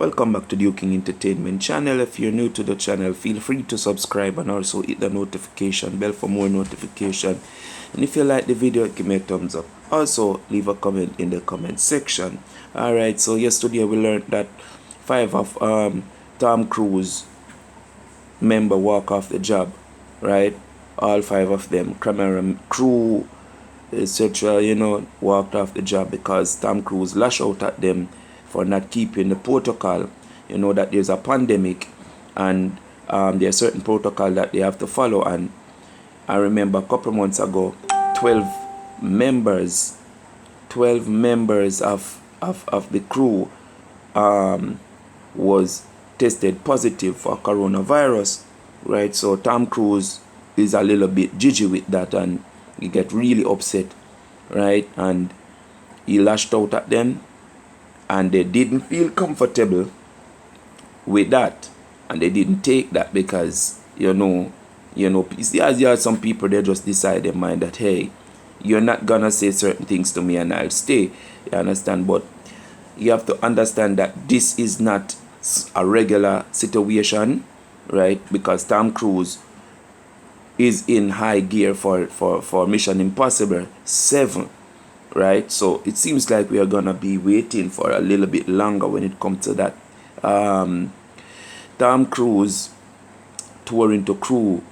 Welcome back to the King Entertainment channel. If you're new to the channel, feel free to subscribe and also hit the notification bell for more notification. And if you like the video, give me a thumbs up. Also, leave a comment in the comment section. Alright, so yesterday we learned that 5 of Tom Cruise member walk off the job, right? All 5 of them, camera crew, etc., walked off the job because Tom Cruise lashed out at them for not keeping the protocol. You know that there's a pandemic and there's certain protocol that they have to follow. And I remember a couple months ago, 12 members of the crew was tested positive for coronavirus, right? So Tom Cruise is a little bit jiggy with that and he get really upset, right? And he lashed out at them and they didn't feel comfortable with that, and they didn't take that because you know there are some people, they just decide their mind that, hey, you're not gonna say certain things to me and I'll stay, you understand? But you have to understand that this is not a regular situation, right? Because Tom Cruise is in high gear for Mission Impossible 7, right? So it seems like we are gonna be waiting for a little bit longer when it comes to that. Tom Cruise touring to crew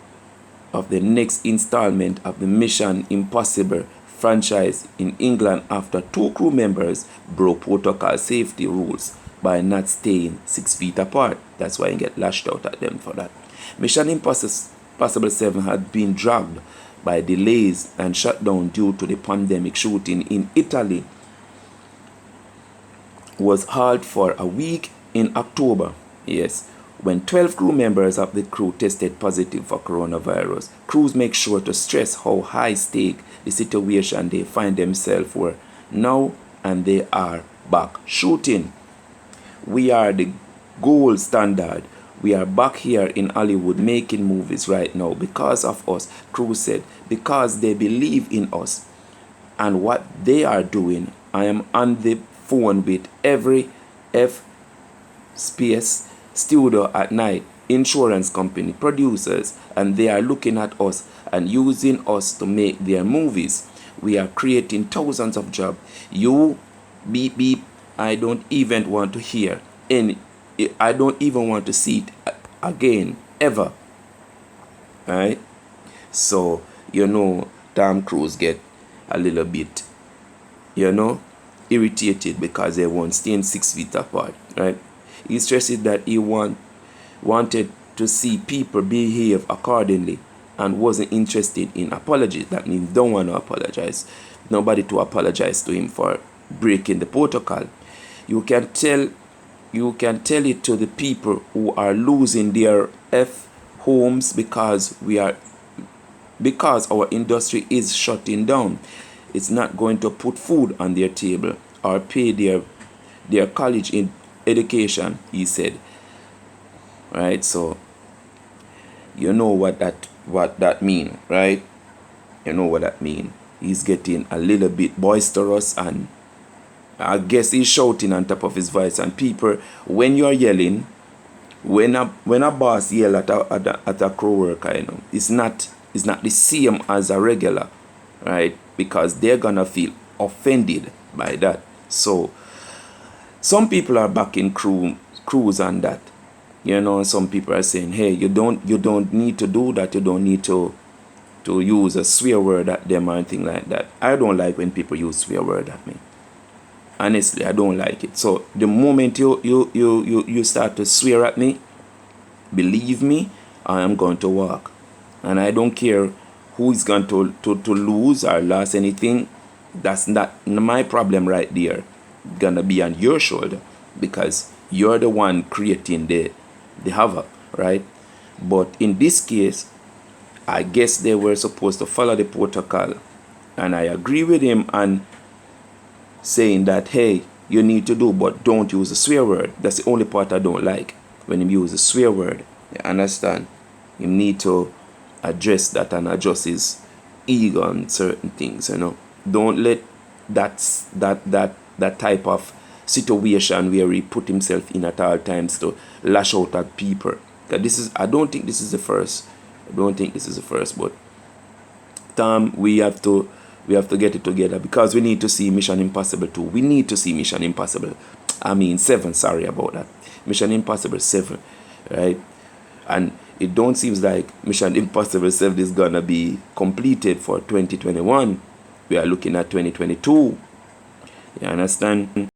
of the next installment of the Mission Impossible franchise in England after 2 crew members broke protocol safety rules by not staying 6 feet apart. That's why I get lashed out at them for that. Mission Impossible 7 had been dragged by delays and shut down due to the pandemic. Shooting in Italy was halted for a week in October, yes, when 12 crew members of the crew tested positive for coronavirus. Crews make sure to stress how high stake the situation they find themselves were now, and they are back shooting. We are the gold standard. We are back here in Hollywood making movies right now because of us, crew said, because they believe in us and what they are doing. I am on the phone with every F-Space studio at night, insurance company, producers, and they are looking at us and using us to make their movies. We are creating thousands of jobs. You beep beep, I don't even want to hear any. I don't even want to see it again, ever. Right? So, Tom Cruise get a little bit, irritated because they won't stay 6 feet apart. Right? He stresses that he wanted to see people behave accordingly and wasn't interested in apologies. That means don't want to apologize. Nobody to apologize to him for breaking the protocol. You can tell it to the people who are losing their homes because our industry is shutting down. It's not going to put food on their table or pay their college in education, he said. Right? So you know what that mean, right? You know what that mean. He's getting a little bit boisterous, and I guess he's shouting on top of his voice. And people, when you're yelling, when a boss yell at a crew worker, it's not the same as a regular, right? Because they're gonna feel offended by that. So some people are backing crews on that. Some people are saying, hey, you don't need to do that. You don't need to use a swear word at them or anything like that. I don't like when people use swear word at me. Honestly, I don't like it. So the moment you start to swear at me, believe me, I am going to walk. And I don't care who is going to lose or lose anything. That's not my problem right there. It's gonna be on your shoulder because you're the one creating the havoc, right? But in this case, I guess they were supposed to follow the protocol, and I agree with him on saying that, hey, you need to do, but don't use a swear word. That's the only part I don't like, when you use a swear word. You understand? You need to address that and adjust his ego on certain things. Don't let that type of situation where he put himself in at all times to lash out at people. I don't think this is the first. I don't think this is the first, but Tom, we have to get it together, because we need to see Mission Impossible 2. We need to see Mission Impossible. 7. Sorry about that. Mission Impossible 7, right? And it don't seems like Mission Impossible 7 is gonna be completed for 2021. We are looking at 2022. You understand?